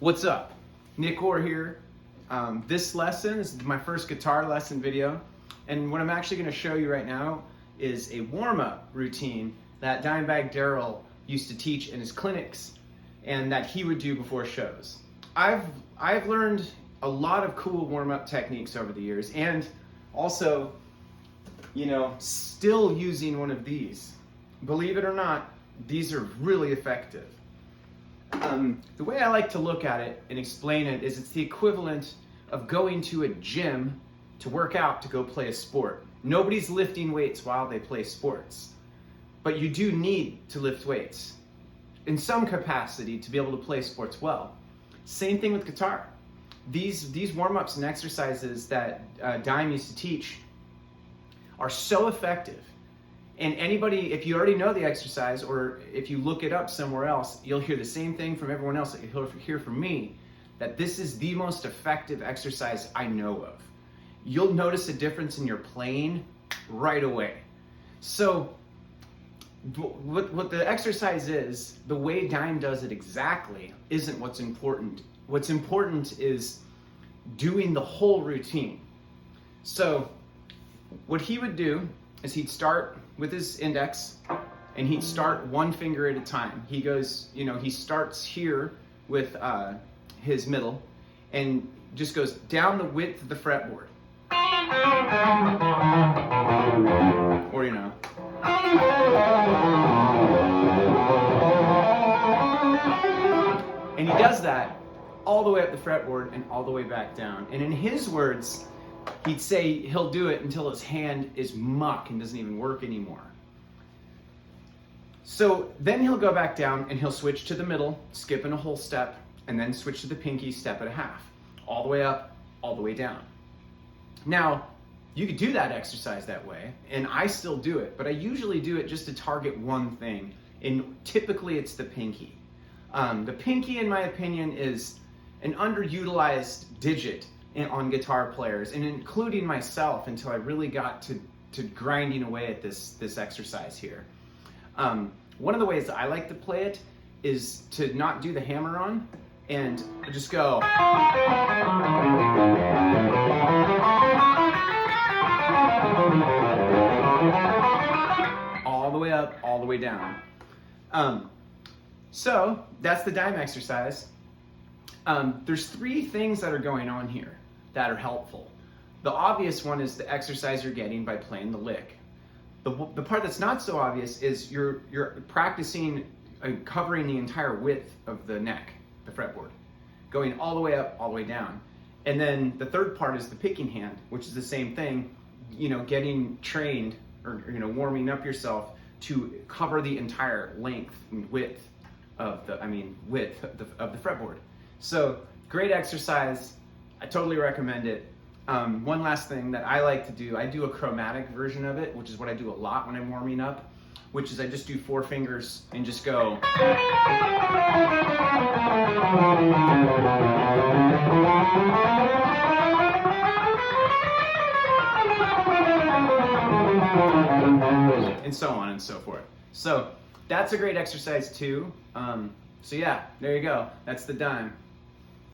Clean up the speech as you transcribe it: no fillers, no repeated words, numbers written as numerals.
What's up? Nick Orr here. This lesson is my first guitar lesson video, and what I'm actually going to show you right now is a warm-up routine that Dimebag Daryl used to teach in his clinics and that he would do before shows. I've learned a lot of cool warm-up techniques over the years, and also, still using one of these. Believe it or not, these are really effective. The way I like to look at it and explain it is it's the equivalent of going to a gym to work out to go play a sport. Nobody's lifting weights while they play sports, but you do need to lift weights in some capacity to be able to play sports well. Same thing with guitar. These warm-ups and exercises that Dime used to teach are so effective. And anybody, if you already know the exercise, or if you look it up somewhere else, you'll hear the same thing from everyone else that you'll hear from me, that this is the most effective exercise I know of. You'll notice a difference in your playing right away. So what the exercise is, the way Dime does it exactly, isn't what's important. What's important is doing the whole routine. So what he would do is he'd start with his index and he'd start one finger at a time. He goes, he starts here with his middle and just goes down the width of the fretboard. Or, and he does that all the way up the fretboard and all the way back down. And in his words, he'd say he'll do it until his hand is muck and doesn't even work anymore. So then he'll go back down and he'll switch to the middle, skipping a whole step, and then switch to the pinky, step and a half, all the way up, all the way down. Now, you could do that exercise that way, and I still do it, but I usually do it just to target one thing, and typically it's the pinky. The pinky, in my opinion, is an underutilized digit on guitar players, and including myself, until I really got to grinding away at this exercise here. One of the ways that I like to play it is to not do the hammer on and just go all the way up, all the way down. So that's the Dime exercise. There's three things that are going on here that are helpful. The obvious one is the exercise you're getting by playing the lick. The part that's not so obvious is you're practicing covering the entire width of the neck, the fretboard, going all the way up, all the way down. And then the third part is the picking hand, which is the same thing, getting trained or warming up yourself to cover the entire length and width of the fretboard. So great exercise. I totally recommend it. One last thing that I like to do, I do a chromatic version of it, which is what I do a lot when I'm warming up, which is I just do 4 fingers and just go. And so on and so forth. So that's a great exercise too. So yeah, there you go. That's the Dime.